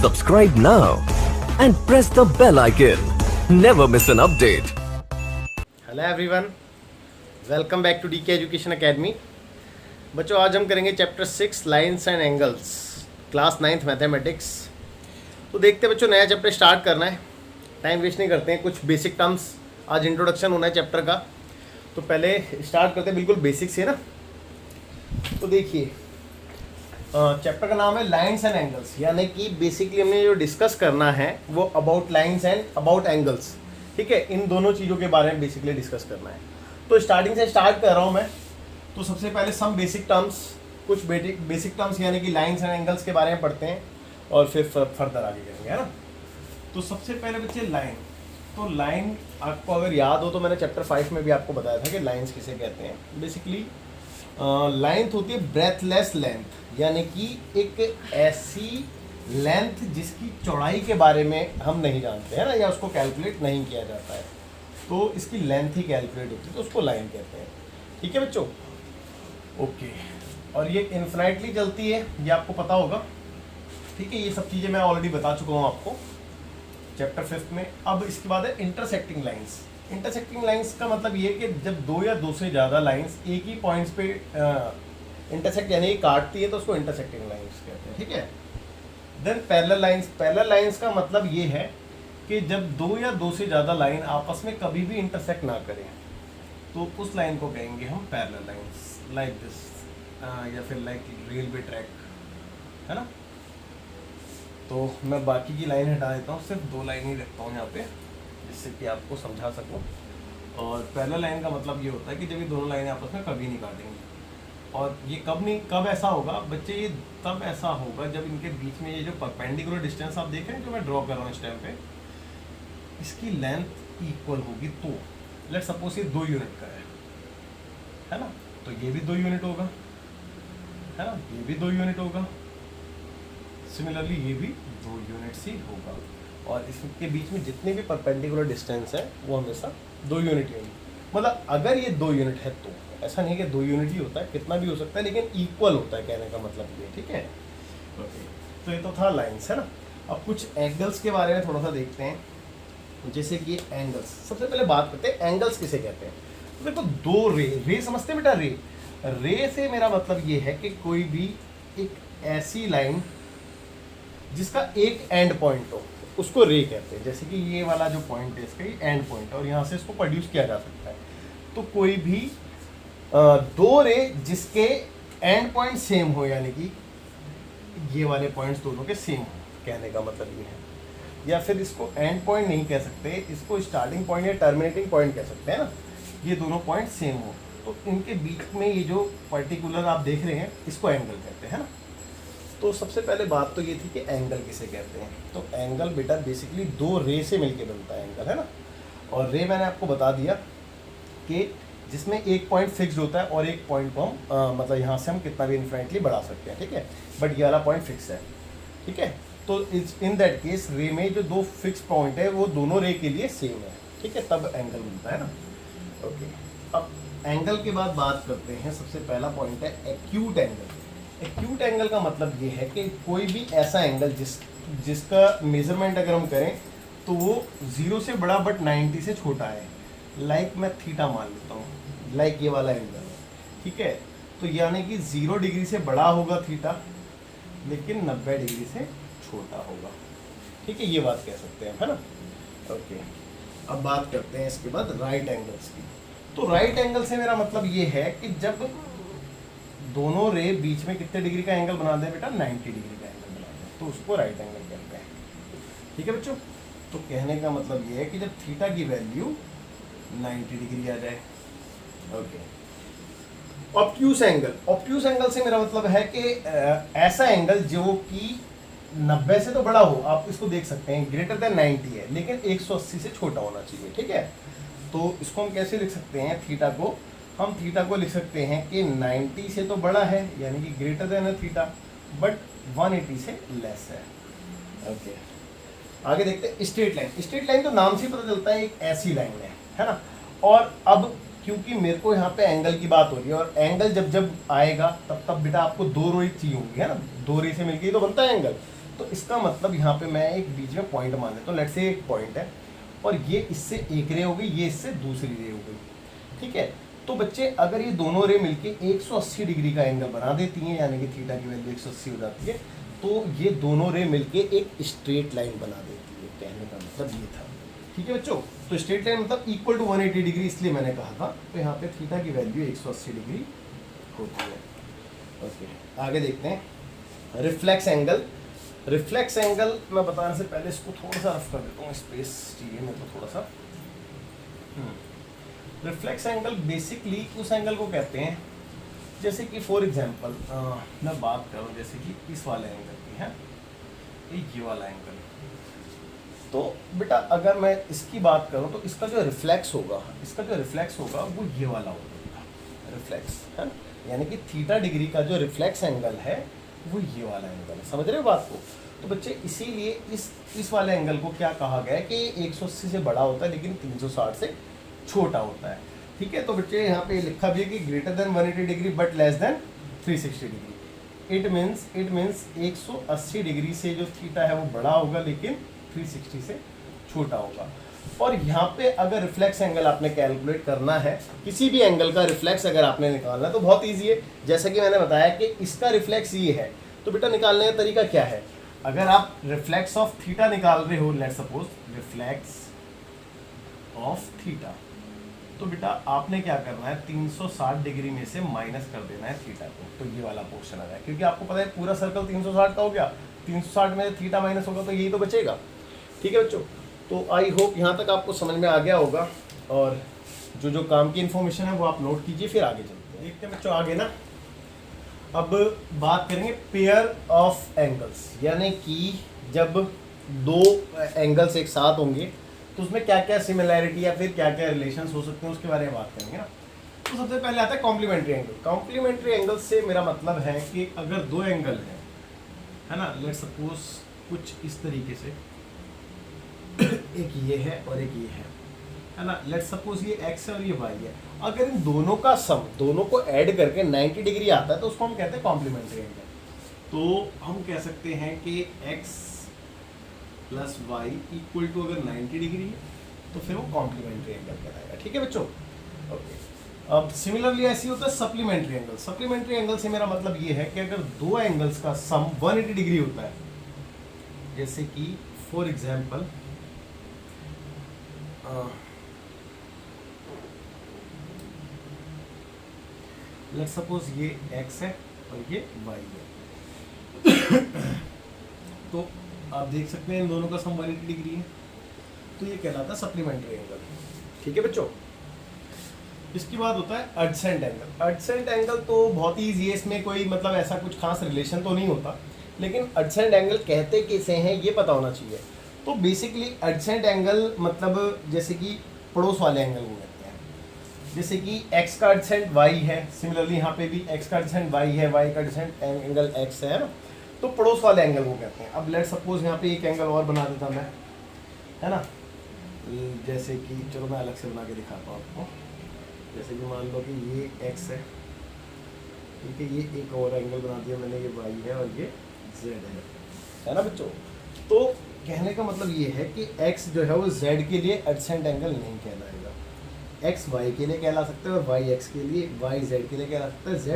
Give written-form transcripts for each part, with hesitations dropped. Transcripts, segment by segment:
Subscribe now and press the bell icon. Never miss an update. Hello everyone, welcome back to DK education academy. बच्चों, आज हम करेंगे chapter 6 lines and angles, class 9th mathematics. तो देखते हैं बच्चों, नया चैप्टर स्टार्ट करना है, टाइम वेस्ट नहीं करते हैं। कुछ बेसिक टर्म्स, आज इंट्रोडक्शन होना है चैप्टर का, तो पहले स्टार्ट करते हैं बिल्कुल बेसिक से ना। तो देखिए, चैप्टर का नाम है लाइन्स एंड एंगल्स, यानी कि बेसिकली हमने जो डिस्कस करना है वो about lines and about angles, ठीक है। इन दोनों चीज़ों के बारे में बेसिकली डिस्कस करना है। तो स्टार्टिंग से स्टार्ट कर रहा हूँ मैं। तो सबसे पहले सम बेसिक टर्म्स, कुछ बेसिक टर्म्स यानी कि लाइन्स एंड एंगल्स के बारे में पढ़ते हैं और फिर फर्दर आगे करेंगे, है ना। तो सबसे पहले बच्चे लाइन। तो लाइन आपको अगर याद हो तो मैंने चैप्टर 5 में भी आपको बताया था कि लाइन्स किसे कहते हैं। बेसिकली लेंथ होती है ब्रेथलेस लेंथ, यानी कि एक ऐसी लेंथ जिसकी चौड़ाई के बारे में हम नहीं जानते हैं ना, या उसको कैलकुलेट नहीं किया जाता है, तो इसकी लेंथ ही कैलकुलेट होती है, तो उसको लाइन कहते हैं। ठीक है बच्चों, ओके। और ये इन्फिनाइटली चलती है, ये आपको पता होगा, ठीक है। ये सब चीज़ें मैं ऑलरेडी बता चुका हूँ आपको चैप्टर 5 में। अब इसके बाद है इंटरसेक्टिंग लाइन्स। इंटरसेक्टिंग लाइंस का मतलब ये कि जब दो या दो से ज़्यादा लाइंस एक ही पॉइंट्स पे इंटरसेक्ट यानी काटती है तो उसको इंटरसेक्टिंग लाइंस कहते हैं, ठीक है। Then parallel lines. Parallel lines का मतलब ये है कि जब दो या दो से ज़्यादा लाइन आपस में कभी भी इंटरसेक्ट ना करें तो उस लाइन को कहेंगे हम पैरेलल लाइंस, लाइक दिस, या फिर लाइक रेलवे ट्रैक, है ना। तो मैं बाकी की लाइन हटा देता हूँ, सिर्फ दो लाइन ही रखता हूँ यहाँ पे, जिससे कि आपको समझा सकूं। और पैरेलल लाइन का मतलब ये होता है कि जब ये दोनों लाइनें आपस में कभी नहीं काटेंगी। और ये कब ऐसा होगा बच्चे, ये तब ऐसा होगा जब इनके बीच में ये जो परपेंडिकुलर डिस्टेंस आप देख रहे हैं जो मैं ड्रॉ कर रहा हूँ इस टाइम पे, इसकी लेंथ इक्वल होगी। तो लेट सपोज ये 2 यूनिट का है ना, तो ये भी 2 यूनिट होगा, है ना, ये भी 2 यूनिट होगा, सिमिलरली ये भी 2 यूनिट्स ही होगा। और इसके बीच में जितने भी परपेंडिकुलर डिस्टेंस है वो हमेशा 2 यूनिट ही होंगे। मतलब अगर ये 2 यूनिट है तो ऐसा नहीं कि 2 यूनिट ही होता है, कितना भी हो सकता है, लेकिन इक्वल होता है, कहने का मतलब ये, ठीक है। ओके, तो ये तो था लाइंस, है ना। अब कुछ एंगल्स के बारे में थोड़ा सा देखते हैं, जैसे कि एंगल्स। सबसे पहले बात करते हैं एंगल्स किसे कहते हैं। तो देखो, दो रे समझते हैं बेटा। रे से मेरा मतलब ये है कि कोई भी एक ऐसी लाइन जिसका एक एंड पॉइंट हो, उसको रे कहते हैं। जैसे कि ये वाला जो पॉइंट है इसका ये एंड पॉइंट है और यहाँ से इसको प्रोड्यूस किया जा सकता है। तो कोई भी दो रे जिसके एंड पॉइंट सेम हो, यानी कि ये वाले पॉइंट्स दोनों के सेम हो, कहने का मतलब ये है। या फिर इसको एंड पॉइंट नहीं कह सकते, इसको स्टार्टिंग पॉइंट या टर्मिनेटिंग पॉइंट कह सकते हैं ना। ये दोनों पॉइंट सेम हो तो इनके बीच में ये जो पर्टिकुलर आप देख रहे हैं इसको एंगल कहते हैं ना। तो सबसे पहले बात तो ये थी कि एंगल किसे कहते हैं। तो एंगल बेटा बेसिकली दो रे से मिलके बनता है एंगल, है ना। और रे मैंने आपको बता दिया कि जिसमें एक पॉइंट फिक्स्ड होता है और एक पॉइंट को हम मतलब यहाँ से हम कितना भी इन्फिनिटली बढ़ा सकते हैं, ठीक है। बट ये वाला पॉइंट फिक्स है, ठीक है। तो इन दैट केस रे में जो दो फिक्स पॉइंट है वो दोनों रे के लिए सेम है, ठीक है, तब एंगल मिलता है ना। ओके, अब एंगल के बाद बात करते हैं। सबसे पहला पॉइंट है एक्यूट एंगल। एक्यूट एंगल का मतलब ये है कि कोई भी ऐसा एंगल जिसका मेजरमेंट अगर हम करें तो वो 0 से बड़ा बट 90 से छोटा है। लाइक मैं थीटा मान लेता हूँ, लाइक ये वाला एंगल है, ठीक है। तो यानी कि 0 डिग्री से बड़ा होगा थीटा, लेकिन 90 डिग्री से छोटा होगा, ठीक है। ये बात कह सकते हैं, है ना। ओके, अब बात करते हैं इसके बाद राइट एंगल्स की। तो राइट एंगल से मेरा मतलब ये है कि जब दोनों रे बीच में कितने डिग्री का एंगल बना दे बेटा, 90 डिग्री का एंगल बना दे, तो उसको राइट एंगल कहते हैं, ठीक है बच्चों। तो कहने का मतलब ये है कि जब थीटा की वैल्यू 90 डिग्री आ जाए। Okay, obtuse angle. Obtuse angle से मेरा मतलब है कि ऐसा एंगल जो कि 90 से तो बड़ा हो, आप इसको देख सकते हैं ग्रेटर देन 90 है, लेकिन 180 से छोटा होना चाहिए, ठीक है। तो इसको हम कैसे लिख सकते हैं, थीटा को लिख सकते हैं कि 90 से तो बड़ा है, यानी कि ग्रेटर देन है थीटा, बट 180 से लेस है। ओके, आगे देखते हैं स्ट्रेट लाइन। स्ट्रेट लाइन तो नाम से पता चलता है एक ऐसी लाइन है ना। और अब क्योंकि मेरे को यहाँ पे एंगल की बात हो रही है, और एंगल जब जब आएगा तब बेटा आपको दो रो चाहिए होंगी, है ना। दो रे से मिलके ही तो बनता है एंगल। तो इसका मतलब यहाँ पे मैं एक बीच में पॉइंट मान लेता हूँ, लेट्स से एक पॉइंट है और ये इससे एक रे हो गई, ये इससे दूसरी रे हो गई, ठीक है। तो बच्चे अगर ये दोनों रे मिलके 180 डिग्री का एंगल बना देती हैं, यानी कि थीटा की वैल्यू 180 हो जाती है, तो ये दोनों रे मिलके एक स्ट्रेट लाइन बना देती है, कहने का मतलब ये था, ठीक है बच्चों। तो स्ट्रेट लाइन मतलब इक्वल टू 180 डिग्री, इसलिए मैंने कहा था। तो यहाँ पे थीटा की वैल्यू 180 डिग्री होती है। ओके, आगे देखते हैं रिफ्लेक्स एंगल। रिफ्लेक्स एंगल मैं बताने से पहले इसको थोड़ा सा रफ कर देता हूँ, स्पेस चाहिए मेरे को थोड़ा सा। रिफ्लेक्स एंगल बेसिकली उस एंगल को कहते हैं, जैसे कि फॉर एग्जांपल मैं बात करूँ जैसे कि इस वाले एंगल की है, ये वाला एंगल, तो बेटा अगर मैं इसकी बात करूँ तो इसका जो रिफ्लेक्स होगा, वो ये वाला होगा रिफ्लेक्स, है, यानी कि थीटा डिग्री का जो रिफ्लेक्स एंगल है वो ये वाला एंगल है। समझ रहे हो बात को? तो बच्चे इसीलिए इस वाले एंगल को क्या कहा गया है कि 180 से बड़ा होता है लेकिन 360 से छोटा होता है, ठीक है। तो बच्चे यहाँ पे लिखा भी है कि greater than 180 degree but less than 360 degree. It means 180 degree से जो थीटा है वो बड़ा होगा लेकिन 360 से छोटा होगा। और यहाँ पे अगर रिफ्लेक्स एंगल आपने कैलकुलेट करना है, किसी भी एंगल का रिफ्लेक्स अगर आपने निकालना है तो बहुत ईजी है। जैसा कि मैंने बताया कि इसका रिफ्लेक्स ये है, तो बेटा निकालने का तरीका क्या है, अगर आप रिफ्लेक्स ऑफ थीटा निकाल रहे हो, let's suppose reflex of theta, तो बेटा आपने क्या करना है 360 डिग्री में से माइनस कर देना है थीटा को, तो ये वाला पोर्शन आ जाए, क्योंकि आपको पता है पूरा सर्कल 360 का हो गया, 360 में थीटा माइनस होगा तो यही तो बचेगा, ठीक है बच्चों। तो आई होप यहाँ तक आपको समझ में आ गया होगा, और जो काम की इन्फॉर्मेशन है वो आप नोट कीजिए, फिर आगे चलते हैं। देखते हैं बच्चों आगे ना, अब बात करेंगे पेयर ऑफ एंगल्स, यानी कि जब दो एंगल्स एक साथ होंगे तो उसमें क्या क्या सिमिलैरिटी या फिर क्या क्या रिलेशंस हो सकते हैं उसके बारे में बात करेंगे ना। तो सबसे पहले आता है कॉम्प्लीमेंट्री एंगल। कॉम्प्लीमेंट्री एंगल से मेरा मतलब है कि अगर दो एंगल है ना, लेट्स सपोज कुछ इस तरीके से, एक ये है और एक ये है ना, लेट्स सपोज ये x है और ये y है, अगर इन दोनों का सम, दोनों को ऐड करके 90 डिग्री आता है तो उसको हम कहते हैं कॉम्प्लीमेंट्री एंगल। तो हम कह सकते हैं कि x plus y equal to अगर 90 डिग्री है तो फिर वो कॉम्प्लीमेंट्री एंगल कहलाएगा, ठीक है बच्चों। ओके, अब सिमिलरली ऐसी होता है सप्लीमेंट्री एंगल। सप्लीमेंट्री एंगल से मेरा मतलब ये है कि अगर दो एंगल्स का सम 180 डिग्री होता है, जैसे कि फॉर एग्जांपल लेट्स सपोज ये x है और ये y है तो आप देख सकते हैं इन दोनों का सम 180 डिग्री है, तो ये कहलाता है सप्लीमेंट्री एंगल, ठीक है बच्चों। इसके बाद होता है एडजेसेंट एंगल। एडजेसेंट एंगल तो बहुत ही ईजी है, इसमें कोई मतलब ऐसा कुछ खास रिलेशन तो नहीं होता, लेकिन एडजेसेंट एंगल कहते किसे हैं ये पता होना चाहिए। तो बेसिकली एडजेसेंट एंगल मतलब जैसे कि पड़ोस वाले एंगल को कहते हैं, जैसे कि x का एडजेसेंट y है, सिमिलरली यहाँ पे भी x का एडजेसेंट y है, y का एडजेसेंट एंगल x है ना, तो पड़ोस वाले एंगल को कहते हैं। अब लेट्स सपोज यहाँ पे एक एंगल और बना देता मैं, है ना, जैसे कि चलो मैं अलग से बना के दिखाता हूँ आपको। जैसे कि मान लो कि ये x है, ठीक है, ये एक और एंगल बना दिया मैंने, ये y है और ये z है ना बच्चों। तो कहने का मतलब ये है कि x जो है वो z के लिए एडजेसेंट एंगल नहीं कहलाएगा, x y के लिए कहला सकता है और y x के लिए, y z के लिए कहला सकता है, z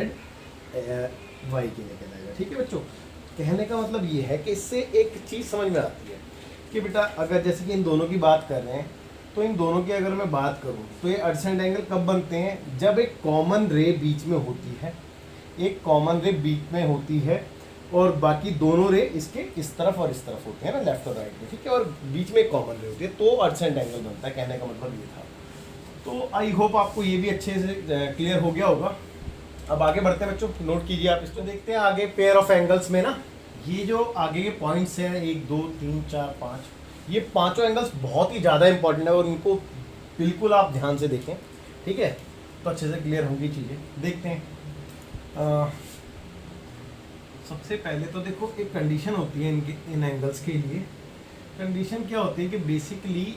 y के लिए कहलाएगा, ठीक है बच्चों। कहने का मतलब ये है कि इससे एक चीज़ समझ में आती है कि बेटा अगर जैसे कि इन दोनों की बात कर रहे हैं, तो इन दोनों की अगर मैं बात करूं तो ये एडजेसेंट एंगल कब बनते हैं, जब एक कॉमन रे बीच में होती है, एक कॉमन रे बीच में होती है और बाकी दोनों रे इसके इस तरफ और इस तरफ होते हैं ना, लेफ्ट और राइट में, ठीक है, और बीच में एक कॉमन रे होती है, तो एडजेसेंट एंगल बनता है। कहने का मतलब ये था। तो आई होप आपको ये भी अच्छे से क्लियर हो गया होगा। अब आगे बढ़ते हैं बच्चों, नोट कीजिए आप इसको। देखते हैं आगे पेयर ऑफ एंगल्स में ना, ये जो आगे के पॉइंट्स हैं 1 2 3 4 5, ये पांचों एंगल्स बहुत ही ज़्यादा इंपॉर्टेंट है और इनको बिल्कुल आप ध्यान से देखें, ठीक है, तो अच्छे से क्लियर होंगी चीज़ें। देखते हैं सबसे पहले तो देखो एक कंडीशन होती है इन एंगल्स के लिए। कंडीशन क्या होती है कि बेसिकली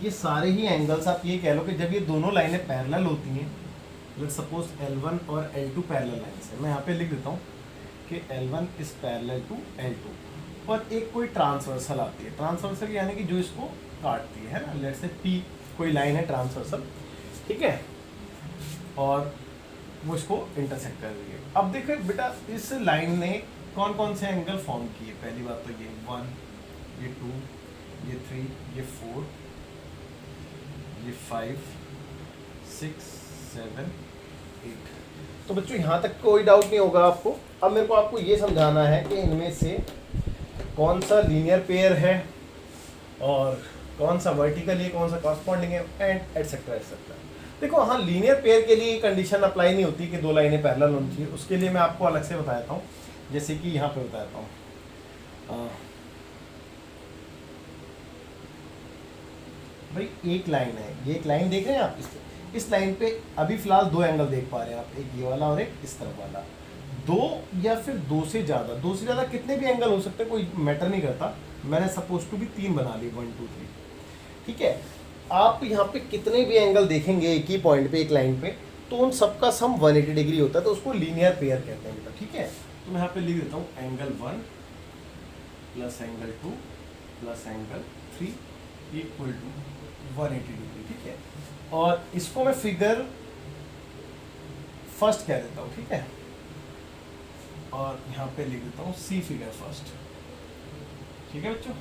ये सारे ही एंगल्स आप ये कह लो कि जब ये दोनों लाइनें पैरेलल होती हैं, लेट्स सपोज L1 और L2 पैरेलल लाइन्स है, मैं यहाँ पे लिख देता हूँ कि L1 is parallel to L2, और एक कोई ट्रांसवर्सल आती है। ट्रांसवर्सल यानी कि जो इसको काटती है ना, लेट्स से पी कोई लाइन है ट्रांसवर्सल, ठीक है, और वो इसको इंटरसेक्ट कर रही है। अब देखो बेटा इस लाइन ने कौन कौन से एंगल फॉर्म किए। पहली बात तो ये 1, ये 2, ये 3, ये 4, ये 5, 6, 7, 8। तो बच्चों यहाँ तक कोई डाउट नहीं होगा आपको। अब मेरे को आपको ये समझाना है कि इनमें से कौन सा लीनियर पेयर है और कौन सा वर्टिकल है, कौन सा कॉरस्पॉन्डिंग है, एंड एटसेट्रा एटसेट्रा। देखो हाँ, लीनियर पेयर के लिए कंडीशन अप्लाई नहीं होती कि दो लाइनें पैरेलल होनी चाहिए। उसके लिए मैं आपको अलग से बताता हूँ, जैसे कि यहाँ पे बताता हूँ। भाई एक लाइन है, ये एक लाइन देख रहे हैं आप, इस लाइन पे अभी फिलहाल दो एंगल देख पा रहे हैं आप, एक ये वाला और एक इस तरफ वाला। दो या फिर दो से ज़्यादा कितने भी एंगल हो सकते हैं, कोई मैटर नहीं करता। मैंने सपोज टू भी 3 बना ली, 1 2 3, ठीक है। आप यहाँ पे कितने भी एंगल देखेंगे एक ही पॉइंट पे, एक लाइन पे, तो उन सबका सम 180 डिग्री होता है, तो उसको लीनियर पेयर कहते हैं बेटा, ठीक है। तो मैं यहाँ पे लिख देता हूँ angle 1 plus angle 2 plus angle 3 equal to 180 degree, ठीक है। और इसको मैं फिगर फर्स्ट कह देता हूँ, ठीक है, और यहाँ पे लिख देता हूँ सी फिगर फर्स्ट, ठीक है बच्चों,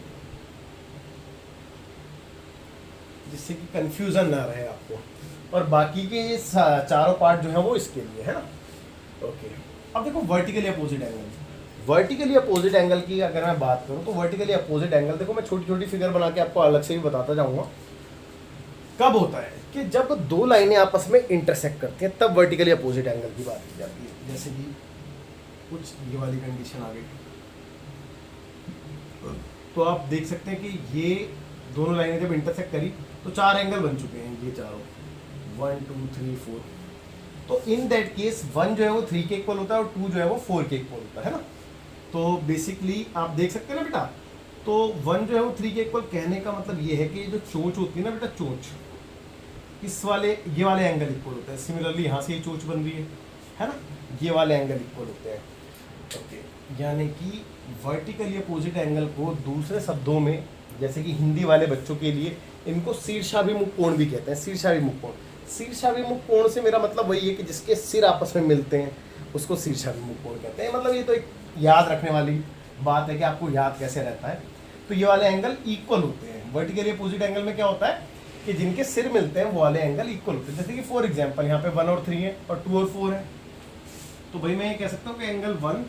जिससे कि कंफ्यूजन ना रहे आपको। और बाकी के ये चारों पार्ट जो है वो इसके लिए है ना, ओके। अब देखो vertically opposite angle, vertically opposite angle की अगर मैं बात करूँ तो वर्टिकली अपोजिट एंगल, देखो मैं छोटी छोटी फिगर बना के आपको अलग से भी बताता जाऊँगा। कब होता है कि जब दो लाइनें आपस में इंटरसेक्ट करती हैं, तब वर्टिकली अपोजिट एंगल की बात की जाती है। जैसे कि कुछ ये वाली कंडीशन आ गई, तो आप देख सकते हैं कि ये दोनों लाइनें जब इंटरसेक्ट करी तो 4 एंगल बन चुके हैं, ये चारों 1 2 3 4। तो इन दैट केस 1 जो है वो 3 के इक्वल होता है और 2 जो है वो 4 के इक्वल होता है ना। तो बेसिकली आप देख सकते हैं ना बेटा, तो 1 जो है वो 3 के इक्वल, कहने का मतलब ये है कि जो चोंच होती है ना बेटा, चोंच इस वाले ये वाले एंगल इक्वल होते हैं। सिमिलरली यहाँ से ये चोंच बन रही है ना, ये वाले एंगल इक्वल होते हैं, ओके। यानी कि वर्टिकली अपोजिट एंगल को दूसरे शब्दों में, जैसे कि हिंदी वाले बच्चों के लिए इनको शीर्षाभिमुख कोण भी कहते हैं। शीर्षाभिमुख कोण, शीर्षाभिमुख कोण से मेरा मतलब वही है कि जिसके सिर आपस में मिलते हैं उसको शीर्षाभिमुख कोण कहते हैं। मतलब ये तो एक याद रखने वाली बात है कि आपको याद कैसे रहता है। तो ये वाले एंगल इक्वल होते हैं। वर्टिकली अपोजिट एंगल में क्या होता है कि जिनके सिर मिलते हैं वो वाले एंगल इक्वल होते हैं। जैसे कि फॉर एग्जांपल यहाँ पे 1 और 3 है और 2 और 4 है, तो भाई मैं ये कह सकता हूँ कि angle 1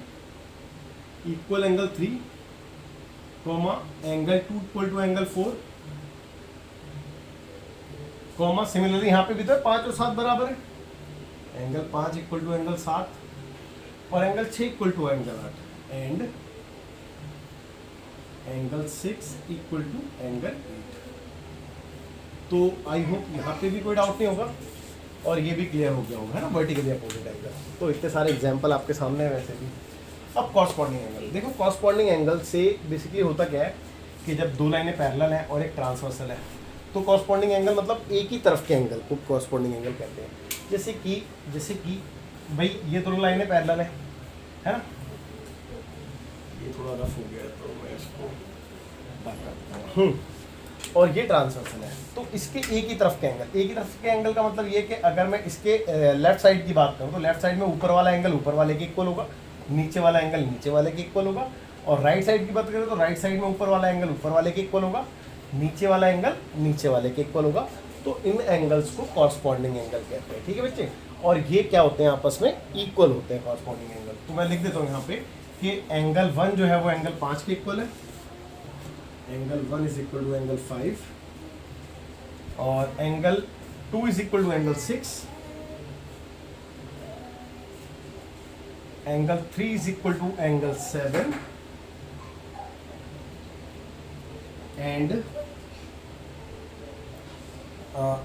equal angle 3, comma angle 2 equal to angle 4, comma similarly यहाँ पे भी तो 5 और 7 बराबर है, एंगल 5 इक्वल टू एंगल 7 और angle 6 equal to angle 8, and angle 6 equal to angle 8। तो आई होप यहाँ पे भी कोई डाउट नहीं होगा और ये भी क्लियर हो गया होगा, है ना, वर्टिकली अपोजिट एंगल। तो इतने सारे एग्जांपल आपके सामने है वैसे भी। अब कॉरस्पॉन्डिंग एंगल देखो, कॉरस्पॉन्डिंग एंगल से बेसिकली होता क्या है कि जब दो लाइनें पैरेलल हैं और एक ट्रांसवर्सल है, तो कॉरस्पॉन्डिंग एंगल मतलब एक ही तरफ के एंगल को कॉरस्पॉन्डिंग एंगल कहते हैं। जैसे कि भाई ये दोनों लाइनें पैरेलल है ना, ये थोड़ा रफ हो गया तो मैं इसको करता हूँ, और ये ट्रांसवर्सल है, तो इसके एक ही तरफ के एंगल, एक ही तरफ के एंगल का मतलब ये कि अगर मैं इसके लेफ्ट साइड की बात करूँ तो लेफ्ट साइड में ऊपर वाला एंगल ऊपर वाले के इक्वल होगा, नीचे वाला एंगल नीचे वाले के इक्वल होगा, और राइट साइड की बात करें तो राइट साइड में ऊपर वाला एंगल ऊपर वाले के इक्वल होगा, नीचे वाला एंगल नीचे वाले के इक्वल होगा। तो इन एंगल्स को कॉरस्पॉन्डिंग एंगल कहते हैं, ठीक है बच्चे। और ये क्या होते हैं, आपस में इक्वल होते हैं कॉरस्पॉन्डिंग एंगल। तो मैं लिख देता हूँ यहाँ पे कि एंगल 1 जो है वो एंगल 5 के इक्वल है, angle 1 is equal to angle 5, और angle 2 is equal to angle 6, angle 3 is equal to angle 7, and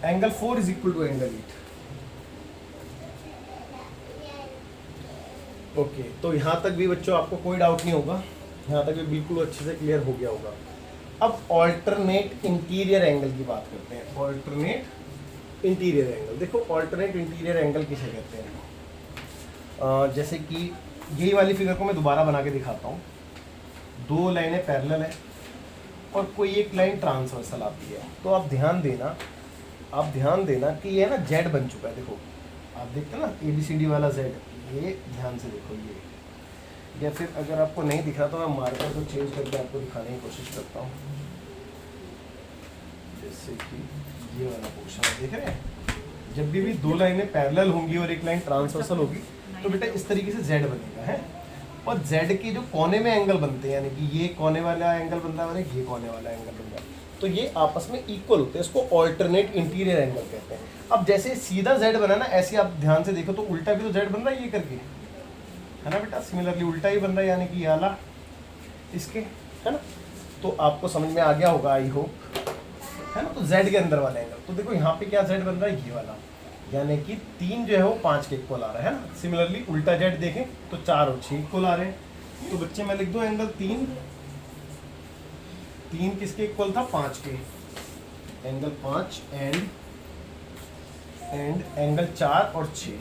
angle 4 is equal to angle 8। Okay, तो यहाँ तक भी बच्चों आपको कोई डाउट नहीं होगा, यहाँ तक भी बिल्कुल अच्छे से क्लियर हो गया होगा। अब ऑल्टरनेट इंटीरियर एंगल की बात करते हैं। ऑल्टरनेट इंटीरियर एंगल, देखो ऑल्टरनेट इंटीरियर एंगल किसे कहते हैं। जैसे कि यही वाली फिगर को मैं दोबारा बना के दिखाता हूँ। दो लाइनें पैरेलल है और कोई एक लाइन ट्रांसवर्सल आती है, तो आप ध्यान देना कि ये ना जेड बन चुका है। देखो आप देखते हैं ना ABCD वाला जेड, ये ध्यान से देखो ये, या फिर अगर आपको नहीं दिख रहा तो मैं मार्कर को चेंज करके आपको दिखाने की कोशिश करता हूँ। जैसे कि ये वाला पोर्शन आप देख रहे हैं, जब भी दो लाइनें पैरेलल होंगी और एक लाइन ट्रांसवर्सल होगी तो बेटा इस तरीके से जेड बनेगा है। और जेड के जो कोने में एंगल बनते हैं, यानी कि ये कोने वाला एंगल बनता है और ये कोने वाला एंगल बनता है, तो ये आपस में इक्वल होते हैं, इसको ऑल्टरनेट इंटीरियर एंगल कहते हैं। अब जैसे सीधा जेड बना ना, ऐसे आप ध्यान से देखो तो उल्टा भी तो जेड बन रहा है ये करके, है ना बेटा, सिमिलरली उल्टा ही बन रहा है, यानी कि ये वाला इसके, है ना। तो आपको समझ में आ गया होगा आई होप, है ना। तो जेड के अंदर वाला एंगल, तो देखो यहाँ पे क्या जेड बन रहा है, ये वाला, यानी कि 3 जो है वो 5 के इक्वल आ रहा है ना। सिमिलरली उल्टा जेड देखें तो 4 और 6 इक्वल आ रहे हैं। तो बच्चे मैं लिख दूं एंगल 3 किसके इक्वल था, 5 के, एंगल 5 एंड एंगल 4 और 6।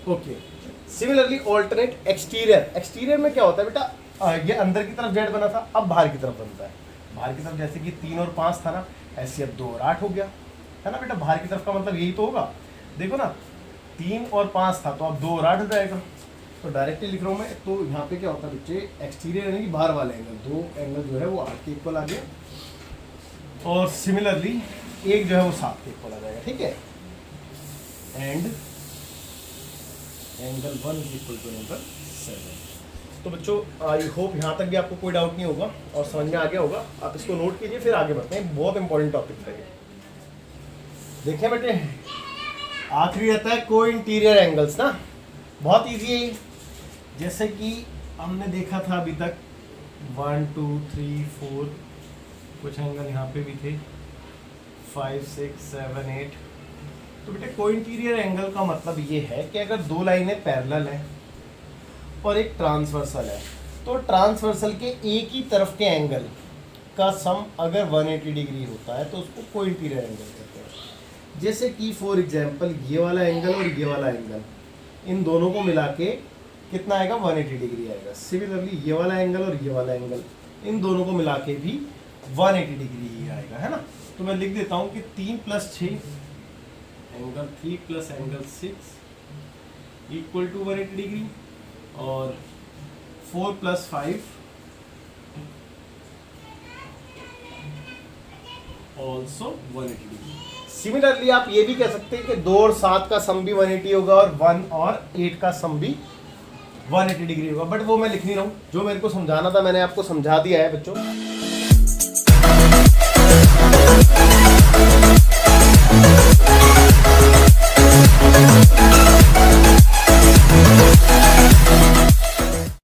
ओके, सिमिलरली ऑल्टरनेट एक्सटीरियर में क्या होता है बेटा, ये अंदर की तरफ जेड बना था, अब बाहर की तरफ बनता है। बाहर की तरफ जैसे कि 3 और 5 था ना, ऐसे अब 2 और 8 हो गया, है ना बेटा। बाहर की तरफ का मतलब यही तो होगा, देखो ना 3 और 5 था तो अब 2 और 8 हो जाएगा। तो डायरेक्टली लिख रहा हूँ मैं, तो यहाँ पे क्या होता है बच्चे, एक्सटीरियर यानी कि बाहर वाले एंगल, 2 एंगल जो है वो 8 के इक्वल आ गए, और सिमिलरली एक जो है वो 7 के इक्वल आ जाएगा, ठीक है। And angle 1 is equal to angle 7। तो बच्चों आई होप यहाँ तक भी आपको कोई डाउट नहीं होगा और समझ में आ गया होगा। आप इसको नोट कीजिए, फिर आगे बढ़ते हैं, बहुत इंपॉर्टेंट टॉपिक है। देखिए बेटे, आखिरी रहता है को इंटीरियर एंगल्स ना, बहुत इजी है। जैसे कि हमने देखा था अभी तक 1 2 3 4, कुछ एंगल यहाँ पे भी थे 5 6 7 8। तो बेटे को इंटीरियर एंगल का मतलब ये है कि अगर दो लाइनें पैरेलल हैं और एक ट्रांसवर्सल है, तो ट्रांसवर्सल के एक ही तरफ के एंगल का सम अगर 180 डिग्री होता है तो उसको को इंटीरियर एंगल कहते हैं। जैसे कि फॉर एग्जांपल ये वाला एंगल और ये वाला एंगल, इन दोनों को मिला के कितना आएगा, 180 डिग्री आएगा। सिमिलरली ये वाला एंगल और ये वाला एंगल, इन दोनों को मिला के भी 180 डिग्री ही आएगा, है ना। तो मैं लिख देता हूँ कि 3 + 6 angle 3 + angle 6 equal to 180 degree, और 4 + 5 ऑल्सो 180 डिग्री। सिमिलरली आप ये भी कह सकते हैं कि 2 और 7 का सम भी 180 होगा और 1 और 8 का सम भी 180 डिग्री होगा, बट वो मैं लिख नहीं रहा हूँ। जो मेरे को समझाना था मैंने आपको समझा दिया है बच्चों।